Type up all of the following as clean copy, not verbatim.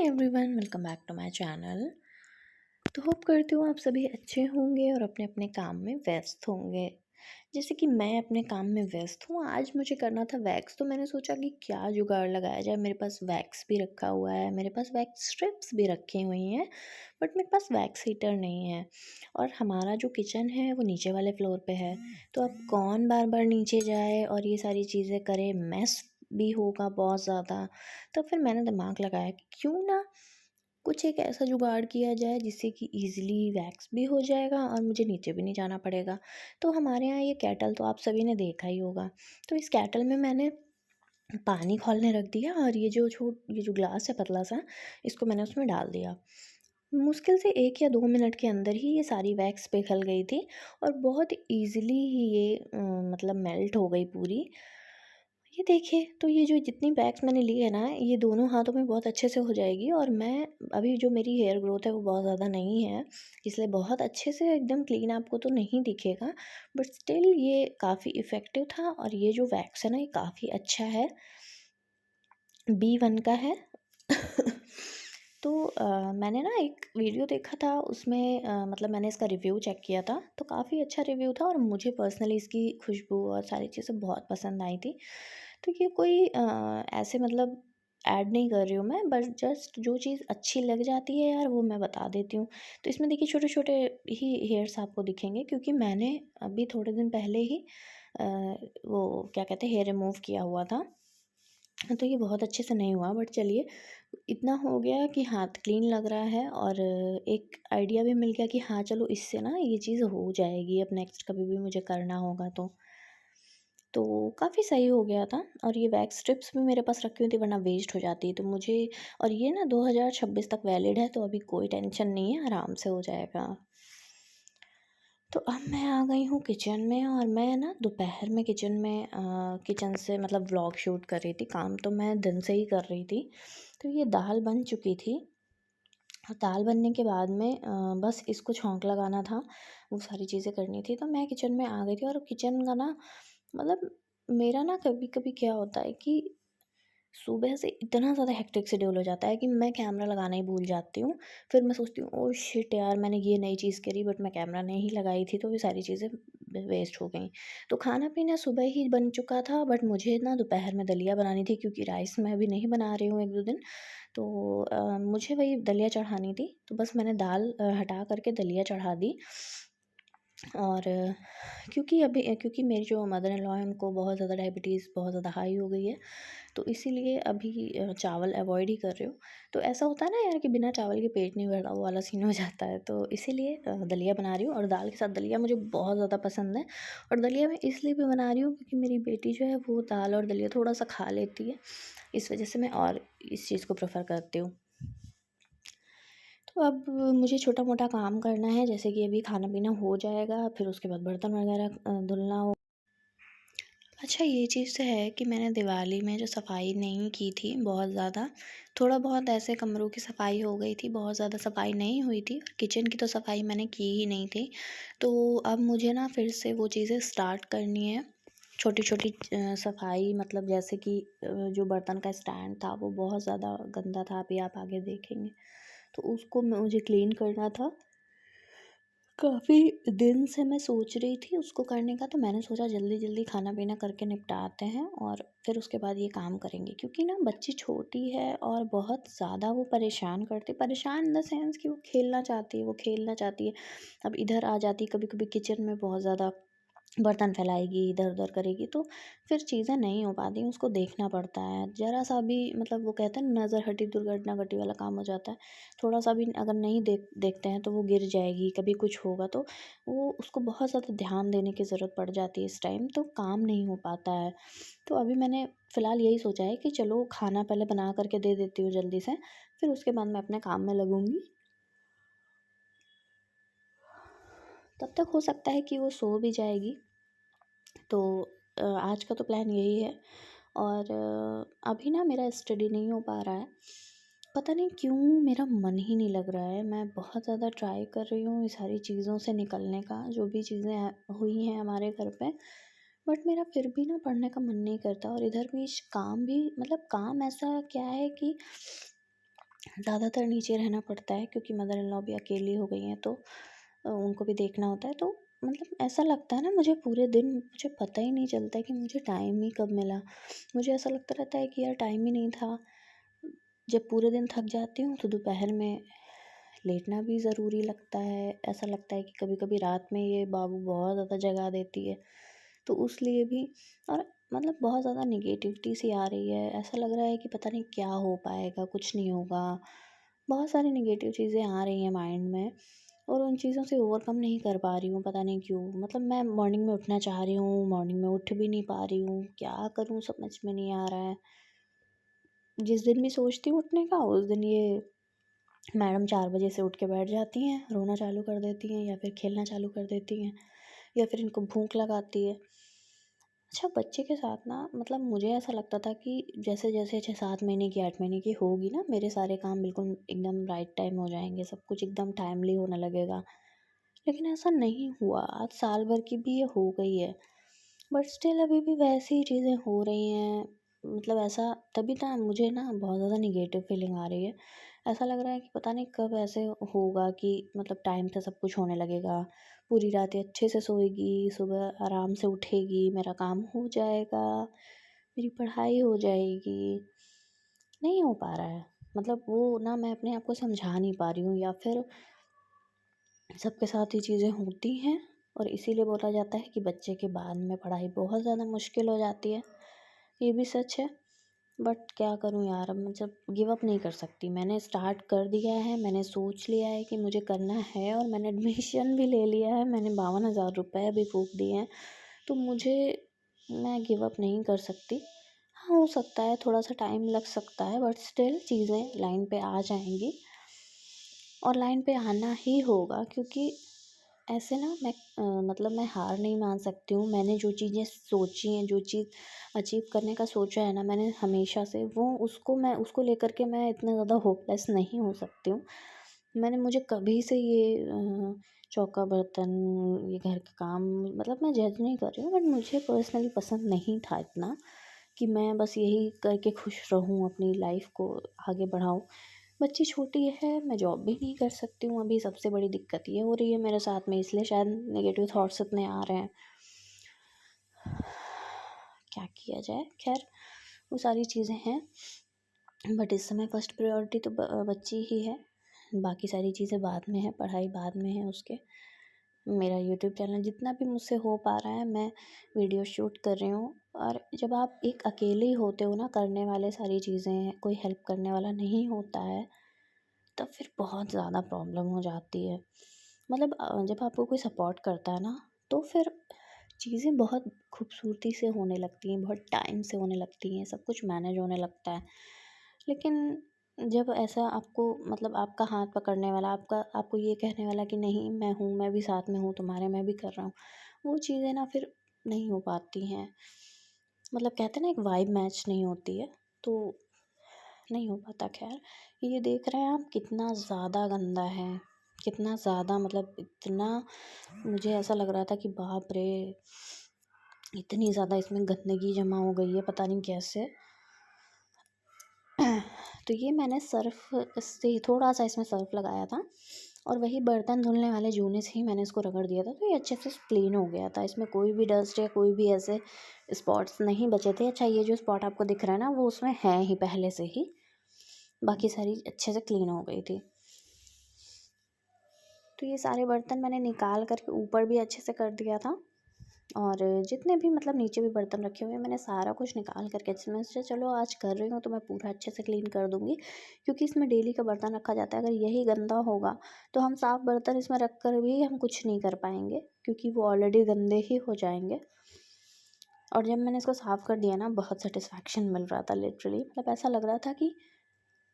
Everyone, welcome back to my channel. तो hope करती हूँ आप सभी अच्छे होंगे और अपने अपने काम में व्यस्त होंगे। जैसे कि मैं अपने काम में व्यस्त हूँ। आज मुझे करना था वैक्स, तो मैंने सोचा कि क्या जुगाड़ लगाया जाए। मेरे पास वैक्स भी रखा हुआ है, मेरे पास वैक्स स्ट्रिप्स भी रखी हुई हैं, बट मेरे पास वैक्स हीटर नहीं है। और हमारा जो किचन है वो नीचे वाले फ्लोर पे है, तो अब कौन बार बार नीचे जाए और ये सारी चीज़ें करे, मेस भी होगा बहुत ज़्यादा। तो फिर मैंने दिमाग लगाया कि क्यों ना कुछ एक ऐसा जुगाड़ किया जाए जिससे कि ईज़िली वैक्स भी हो जाएगा और मुझे नीचे भी नहीं जाना पड़ेगा। तो हमारे यहाँ ये केटल तो आप सभी ने देखा ही होगा। तो इस केटल में मैंने पानी खौलने रख दिया और ये जो ग्लास है पतला सा, इसको मैंने उसमें डाल दिया। मुश्किल से 1 या 2 मिनट के अंदर ही ये सारी वैक्स पिघल गई थी और बहुत ईज़िली ही ये मतलब मेल्ट हो गई पूरी। ये देखिए, तो ये जो जितनी वैक्स मैंने ली है ना, ये दोनों हाथों में बहुत अच्छे से हो जाएगी। और मैं अभी जो मेरी हेयर ग्रोथ है वो बहुत ज़्यादा नहीं है, इसलिए बहुत अच्छे से एकदम क्लीन आपको तो नहीं दिखेगा, बट स्टिल ये काफ़ी इफ़ेक्टिव था। और ये जो वैक्स है ना, ये काफ़ी अच्छा है, B1 का है। तो मैंने ना एक वीडियो देखा था, उसमें मतलब मैंने इसका रिव्यू चेक किया था, तो काफ़ी अच्छा रिव्यू था और मुझे पर्सनली इसकी खुशबू और सारी चीज़ें बहुत पसंद आई थी। तो ये कोई ऐसे मतलब ऐड नहीं कर रही हूँ मैं, बस जस्ट जो चीज़ अच्छी लग जाती है यार वो मैं बता देती हूँ। तो इसमें देखिए छोटे-छोटे ही हेयर्स आपको दिखेंगे, क्योंकि मैंने अभी थोड़े दिन पहले ही अ, वो क्या कहते हैं, हेयर रिमूव किया हुआ था। तो ये बहुत अच्छे से नहीं हुआ, बट चलिए इतना हो गया कि हाथ क्लीन लग रहा है और एक आइडिया भी मिल गया कि हाँ चलो इससे ना ये चीज़ हो जाएगी, अब नेक्स्ट कभी भी मुझे करना होगा तो काफ़ी सही हो गया था। और ये वैक्स स्ट्रिप्स भी मेरे पास रखी हुई थी, वरना वेस्ट हो जाती तो मुझे। और ये ना 2026 तक वैलिड है, तो अभी कोई टेंशन नहीं है, आराम से हो जाएगा। तो अब मैं आ गई हूँ किचन में, और मैं ना दोपहर में किचन में किचन से मतलब व्लॉग शूट कर रही थी। काम तो मैं दिन से ही कर रही थी। तो ये दाल बन चुकी थी, और दाल बनने के बाद में बस इसको छौंक लगाना था, वो सारी चीज़ें करनी थी। तो मैं किचन में आ गई थी, और किचन का ना मतलब मेरा ना कभी कभी क्या होता है कि सुबह से इतना ज़्यादा हेक्टिक शेड्यूल हो जाता है कि मैं कैमरा लगाना ही भूल जाती हूँ। फिर मैं सोचती हूँ ओह शिट यार, मैंने ये नई चीज़ करी बट मैं कैमरा नहीं लगाई थी, तो ये सारी चीज़ें वेस्ट हो गई। तो खाना पीना सुबह ही बन चुका था, बट मुझे ना दोपहर में दलिया बनानी थी, क्योंकि राइस मैं अभी नहीं बना रही हूँ 1-2 दिन। तो मुझे वही दलिया चढ़ानी थी, तो बस मैंने दाल हटा करके दलिया चढ़ा दी। और क्योंकि मेरी जो मदर इन लॉ है उनको बहुत ज़्यादा डायबिटीज़ बहुत ज़्यादा हाई हो गई है, तो इसीलिए अभी चावल अवॉइड ही कर रही हूँ। तो ऐसा होता है ना यार कि बिना चावल के पेट नहीं भरता, वो वाला सीन हो जाता है, तो इसीलिए दलिया बना रही हूँ। और दाल के साथ दलिया मुझे बहुत ज़्यादा पसंद है। और दलिया मैं इसलिए भी बना रही हूँ क्योंकि मेरी बेटी जो है वो दाल और दलिया थोड़ा सा खा लेती है, इस वजह से मैं और इस चीज़ को प्रेफर करती हूँ। तो अब मुझे छोटा-मोटा काम करना है, जैसे कि अभी खाना-पीना हो जाएगा, फिर उसके बाद बर्तन वगैरह धुलना हो। अच्छा, ये चीज़ तो है कि मैंने दिवाली में जो सफाई नहीं की थी बहुत ज़्यादा, थोड़ा बहुत ऐसे कमरों की सफाई हो गई थी, बहुत ज़्यादा सफाई नहीं हुई थी, और किचन की तो सफाई मैंने की ही नहीं थी। तो अब मुझे ना फिर से वो चीज़ें स्टार्ट करनी है, छोटी-छोटी सफाई, मतलब जैसे कि जो बर्तन का स्टैंड था वो बहुत ज़्यादा गंदा था, अभी आप आगे देखेंगे। तो उसको मुझे क्लीन करना था। काफ़ी दिन से मैं सोच रही थी उसको करने का, तो मैंने सोचा जल्दी-जल्दी खाना-पीना करके निपटाते हैं और फिर उसके बाद ये काम करेंगे। क्योंकि ना बच्ची छोटी है और बहुत ज़्यादा वो परेशान इन द सेंस कि वो खेलना चाहती है, वो खेलना चाहती है। अब इधर आ जाती है कभी-कभी किचन में, बहुत ज़्यादा बर्तन फैलाएगी, इधर-उधर करेगी, तो फिर चीज़ें नहीं हो पाती हैं, उसको देखना पड़ता है। ज़रा-सा भी मतलब वो कहते हैं ना, नज़र हटी दुर्घटना घटी वाला काम हो जाता है। थोड़ा-सा भी अगर नहीं देखते हैं तो वो गिर जाएगी, कभी कुछ होगा, तो वो उसको बहुत ज़्यादा ध्यान देने की ज़रूरत पड़ जाती है इस टाइम, तो काम नहीं हो पाता है। तो अभी मैंने फ़िलहाल यही सोचा है कि चलो खाना पहले बना कर के दे देती हूँ जल्दी से, फिर उसके बाद मैं अपने काम में लगूँगी। तब तक हो सकता है कि वो सो भी जाएगी। तो आज का तो प्लान यही है। और अभी ना मेरा स्टडी नहीं हो पा रहा है, पता नहीं क्यों, मेरा मन ही नहीं लग रहा है। मैं बहुत ज़्यादा ट्राई कर रही हूँ ये सारी चीज़ों से निकलने का, जो भी चीज़ें हुई हैं हमारे घर पे, बट मेरा फिर भी ना पढ़ने का मन नहीं करता। और इधर भी काम भी, मतलब काम ऐसा क्या है कि ज़्यादातर नीचे रहना पड़ता है क्योंकि मदर इन लॉ भी अकेली हो गई हैं, तो उनको भी देखना होता है। तो मतलब ऐसा लगता है ना, मुझे पूरे दिन मुझे पता ही नहीं चलता है कि मुझे टाइम ही कब मिला। मुझे ऐसा लगता रहता है कि यार टाइम ही नहीं था। जब पूरे दिन थक जाती हूँ तो दोपहर में लेटना भी ज़रूरी लगता है। ऐसा लगता है कि कभी-कभी रात में ये बाबू बहुत ज़्यादा जगा देती है, तो उस लिए भी। और मतलब बहुत ज़्यादा नेगेटिविटी सी आ रही है। ऐसा लग रहा है कि पता नहीं क्या हो पाएगा, कुछ नहीं होगा। बहुत सारी नेगेटिव चीज़ें आ रही हैं माइंड में, और उन चीज़ों से ओवरकम नहीं कर पा रही हूँ, पता नहीं क्यों। मतलब मैं मॉर्निंग में उठना चाह रही हूँ, मॉर्निंग में उठ भी नहीं पा रही हूँ। क्या करूँ समझ में नहीं आ रहा है। जिस दिन भी सोचती हूँ उठने का, उस दिन ये मैडम 4 बजे से उठ के बैठ जाती हैं, रोना चालू कर देती हैं या फिर खेलना चालू कर देती हैं, या फिर इनको भूख लगाती है। अच्छा, बच्चे के साथ ना मतलब मुझे ऐसा लगता था कि जैसे-जैसे 6-7 महीने की, 8 महीने की होगी ना, मेरे सारे काम बिल्कुल एकदम राइट टाइम हो जाएँगे, सब कुछ एकदम टाइमली होने लगेगा। लेकिन ऐसा नहीं हुआ, आज साल भर की भी ये हो गई है, बट स्टिल अभी भी वैसी ही चीज़ें हो रही हैं। मतलब ऐसा तभी ना मुझे ना बहुत ज़्यादा नेगेटिव फीलिंग आ रही है। ऐसा लग रहा है कि पता नहीं कब ऐसे होगा कि मतलब टाइम से सब कुछ होने लगेगा। पूरी रातें अच्छे से सोएगी, सुबह आराम से उठेगी, मेरा काम हो जाएगा, मेरी पढ़ाई हो जाएगी। नहीं हो पा रहा है। मतलब वो ना मैं अपने आप को समझा नहीं पा रही हूँ, या फिर सबके साथ ये चीज़ें होती हैं और इसीलिए बोला जाता है कि बच्चे के बाद में पढ़ाई बहुत ज़्यादा मुश्किल हो जाती है। ये भी सच है, बट क्या करूँ यार, अब मैं जब गिव अप नहीं कर सकती। मैंने स्टार्ट कर दिया है, मैंने सोच लिया है कि मुझे करना है, और मैंने एडमिशन भी ले लिया है। मैंने 52,000 रुपए भी फूँक दिए हैं, तो मैं गिव अप नहीं कर सकती। हाँ, हो सकता है थोड़ा-सा टाइम लग सकता है, बट स्टिल चीज़ें लाइन पे आ जाएँगी, और लाइन पे आना ही होगा, क्योंकि ऐसे ना मतलब मैं हार नहीं मान सकती हूँ। मैंने जो चीज़ें सोची हैं, जो चीज़ अचीव करने का सोचा है ना मैंने हमेशा से, वो उसको लेकर के मैं इतना ज़्यादा होपलेस नहीं हो सकती हूँ। मुझे कभी से ये चौका बर्तन, ये घर के काम, मतलब मैं जज नहीं कर रही हूँ, बट मुझे पर्सनली पसंद नहीं था इतना कि मैं बस यही करके खुश रहूँ, अपनी लाइफ़ को आगे बढ़ाऊँ। बच्ची छोटी है, मैं जॉब भी नहीं कर सकती हूँ अभी, सबसे बड़ी दिक्कत ये हो रही है मेरे साथ में, इसलिए शायद नेगेटिव थॉट्स इतने आ रहे हैं। क्या किया जाए? ख़ैर, वो सारी चीज़ें हैं, बट इस समय फर्स्ट प्रायोरिटी तो बच्ची ही है। बाकी सारी चीज़ें बाद में हैं, पढ़ाई बाद में है उसके। मेरा यूट्यूब चैनल जितना भी मुझसे हो पा रहा है, मैं वीडियो शूट कर रही हूँ। और जब आप एक अकेले ही होते हो ना करने वाले सारी चीज़ें, कोई हेल्प करने वाला नहीं होता है, तब फिर बहुत ज़्यादा प्रॉब्लम हो जाती है। मतलब जब आपको कोई सपोर्ट करता है ना, तो फिर चीज़ें बहुत खूबसूरती से होने लगती हैं, बहुत टाइम से होने लगती हैं, सब कुछ मैनेज होने लगता है। लेकिन जब ऐसा आपको मतलब आपका हाथ पकड़ने वाला, आपको ये कहने वाला कि नहीं मैं हूँ, मैं भी साथ में हूँ तुम्हारे, मैं भी कर रहा हूँ, वो चीज़ें ना फिर नहीं हो पाती हैं। मतलब कहते हैं ना, एक वाइब मैच नहीं होती है, तो नहीं हो पाता। ख़ैर, ये देख रहे हैं आप कितना ज़्यादा गंदा है, कितना ज़्यादा, मतलब इतना मुझे ऐसा लग रहा था कि बाप रे! इतनी ज़्यादा इसमें गंदगी जमा हो गई है, पता नहीं कैसे। तो ये मैंने सर्फ़ से थोड़ा-सा इसमें सर्फ़ लगाया था, और वही बर्तन धुलने वाले जूने से ही मैंने इसको रगड़ दिया था, तो ये अच्छे से क्लीन हो गया था। इसमें कोई भी डस्ट या कोई भी ऐसे स्पॉट्स नहीं बचे थे। अच्छा, ये जो स्पॉट आपको दिख रहा है ना, वो उसमें है ही पहले से ही, बाकी सारी अच्छे से क्लीन हो गई थी। तो ये सारे बर्तन मैंने निकाल कर के ऊपर भी अच्छे से कर दिया था, और जितने भी मतलब नीचे भी बर्तन रखे हुए हैं, मैंने सारा कुछ निकाल कर के मैं सोचा चलो आज कर रही हूँ तो मैं पूरा अच्छे से क्लीन कर दूँगी, क्योंकि इसमें डेली का बर्तन रखा जाता है। अगर यही गंदा होगा तो हम साफ़ बर्तन इसमें रख कर भी हम कुछ नहीं कर पाएँगे, क्योंकि वो ऑलरेडी गंदे ही हो जाएँगे। और जब मैंने इसको साफ़ कर दिया ना, बहुत सैटिस्फैक्शन मिल रहा था लिटरली। मतलब ऐसा लग रहा था कि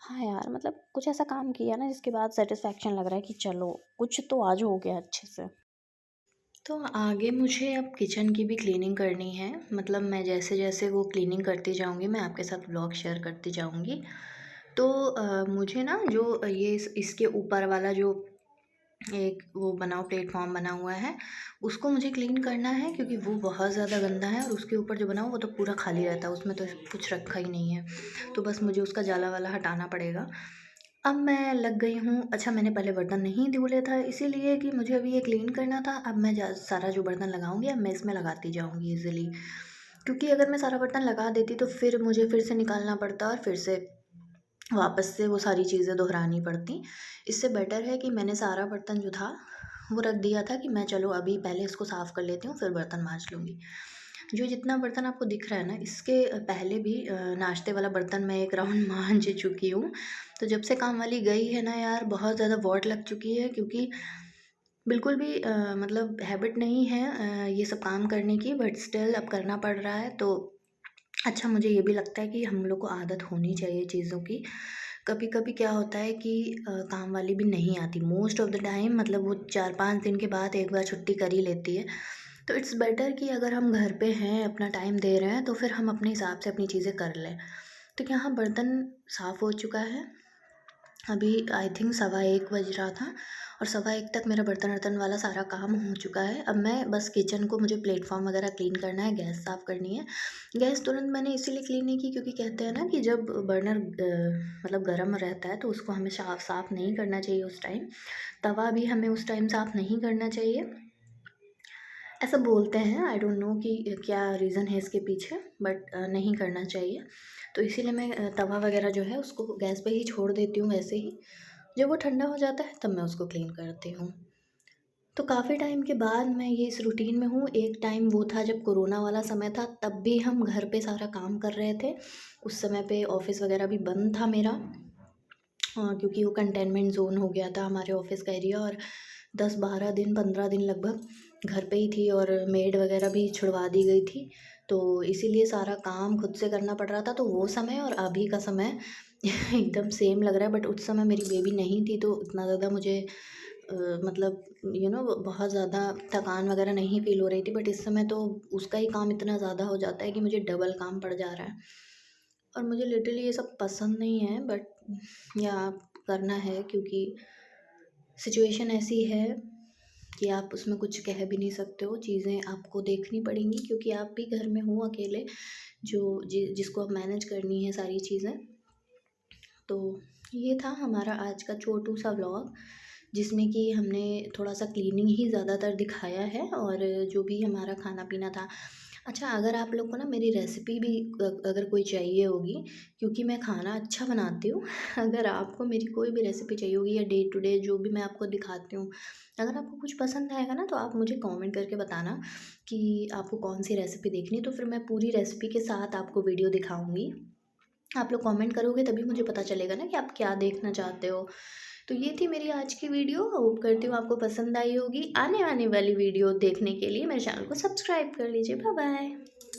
हाँ यार, मतलब कुछ ऐसा काम किया ना जिसके बाद सैटिस्फैक्शन लग रहा है कि चलो कुछ तो आज हो गया अच्छे से। तो आगे मुझे अब किचन की भी क्लीनिंग करनी है। मतलब मैं जैसे-जैसे वो क्लीनिंग करती जाऊँगी, मैं आपके साथ व्लॉग शेयर करती जाऊँगी। तो मुझे ना जो ये इसके ऊपर वाला जो एक वो प्लेटफ़ॉर्म बना हुआ है, उसको मुझे क्लीन करना है, क्योंकि वो बहुत ज़्यादा गंदा है, और उसके ऊपर जो बना हुआ वो तो पूरा खाली रहता है, उसमें तो कुछ रखा ही नहीं है। तो बस मुझे उसका जाला वाला हटाना पड़ेगा। अब मैं लग गई हूँ। अच्छा, मैंने पहले बर्तन नहीं धुले था इसीलिए कि मुझे अभी ये क्लीन करना था। अब मैं सारा जो बर्तन लगाऊंगी अब मैं इसमें लगाती जाऊंगी ईजिली, क्योंकि अगर मैं सारा बर्तन लगा देती तो फिर मुझे फिर से निकालना पड़ता और फिर से वापस से वो सारी चीज़ें दोहरानी पड़ती। इससे बेटर है कि मैंने सारा बर्तन जो था वो रख दिया था कि मैं चलो अभी पहले इसको साफ़ कर लेती हूँ फिर बर्तन मांज लूँगी। जो जितना बर्तन आपको दिख रहा है ना, इसके पहले भी नाश्ते वाला बर्तन मैं एक राउंड मांज चुकी हूँ। तो जब से काम वाली गई है ना यार, बहुत ज़्यादा वॉट लग चुकी है, क्योंकि बिल्कुल भी मतलब हैबिट नहीं है ये सब काम करने की, बट स्टिल अब करना पड़ रहा है। तो अच्छा, मुझे ये भी लगता है कि हम लोग को आदत होनी चाहिए चीज़ों की। कभी-कभी क्या होता है कि काम वाली भी नहीं आती मोस्ट ऑफ़ द टाइम, मतलब वो 4-5 दिन के बाद एक बार छुट्टी कर ही लेती है। तो इट्स बेटर कि अगर हम घर पे हैं, अपना टाइम दे रहे हैं, तो फिर हम अपने हिसाब से अपनी चीज़ें कर लें। तो यहाँ बर्तन साफ़ हो चुका है। अभी आई थिंक 1:15 बज रहा था और 1:15 तक मेरा बर्तन-वर्तन वाला सारा काम हो चुका है। अब मैं बस किचन को, मुझे प्लेटफ़ॉर्म वगैरह क्लीन करना है, गैस साफ़ करनी है। गैस तुरंत मैंने इसीलिए क्लीन नहीं की क्योंकि कहते हैं ना कि जब बर्नर मतलब गरम रहता है तो उसको हमें साफ़ नहीं करना चाहिए उस टाइम। तवा भी हमें उस टाइम साफ़ नहीं करना चाहिए। ऐसा बोलते हैं, आई डोंट नो कि क्या रीज़न है इसके पीछे, बट नहीं करना चाहिए। तो इसीलिए मैं तवा वगैरह जो है उसको गैस पे ही छोड़ देती हूँ वैसे ही। जब वो ठंडा हो जाता है तब मैं उसको क्लीन करती हूँ। तो काफ़ी टाइम के बाद मैं ये इस रूटीन में हूँ। एक टाइम वो था जब कोरोना वाला समय था, तब भी हम घर पे सारा काम कर रहे थे। उस समय पे ऑफ़िस वगैरह भी बंद था मेरा। क्योंकि वो कंटेनमेंट ज़ोन हो गया था हमारे ऑफ़िस का एरिया, और 10-12 दिन 15 दिन लगभग घर पे ही थी और मेड वगैरह भी छुड़वा दी गई थी। तो इसीलिए सारा काम खुद से करना पड़ रहा था। तो वो समय और अभी का समय एकदम सेम लग रहा है, बट उस समय मेरी बेबी नहीं थी तो इतना ज़्यादा मुझे मतलब बहुत ज़्यादा थकान वगैरह नहीं फ़ील हो रही थी। बट इस समय तो उसका ही काम इतना ज़्यादा हो जाता है कि मुझे डबल काम पड़ जा रहा है, और मुझे लिटरली ये सब पसंद नहीं है, बट या करना है क्योंकि सिचुएशन ऐसी है कि आप उसमें कुछ कह भी नहीं सकते हो। चीज़ें आपको देखनी पड़ेंगी क्योंकि आप भी घर में हो अकेले, जो जिसको अब मैनेज करनी है सारी चीज़ें। तो ये था हमारा आज का छोटू सा व्लॉग, जिसमें कि हमने थोड़ा-सा क्लीनिंग ही ज़्यादातर दिखाया है और जो भी हमारा खाना-पीना था। अच्छा, अगर आप लोग को ना मेरी रेसिपी भी अगर कोई चाहिए होगी, क्योंकि मैं खाना अच्छा बनाती हूँ। अगर आपको मेरी कोई भी रेसिपी चाहिए होगी या डे टू डे जो भी मैं आपको दिखाती हूँ, अगर आपको कुछ पसंद आएगा ना तो आप मुझे कमेंट करके बताना कि आपको कौन-सी रेसिपी देखनी है, तो फिर मैं पूरी रेसिपी के साथ आपको वीडियो दिखाऊँगी। आप लोग कमेंट करोगे तभी मुझे पता चलेगा ना कि आप क्या देखना चाहते हो। तो ये थी मेरी आज की वीडियो, होप करती हूँ आपको पसंद आई होगी। आने वाली वीडियो देखने के लिए मेरे चैनल को सब्सक्राइब कर लीजिए। Bye bye.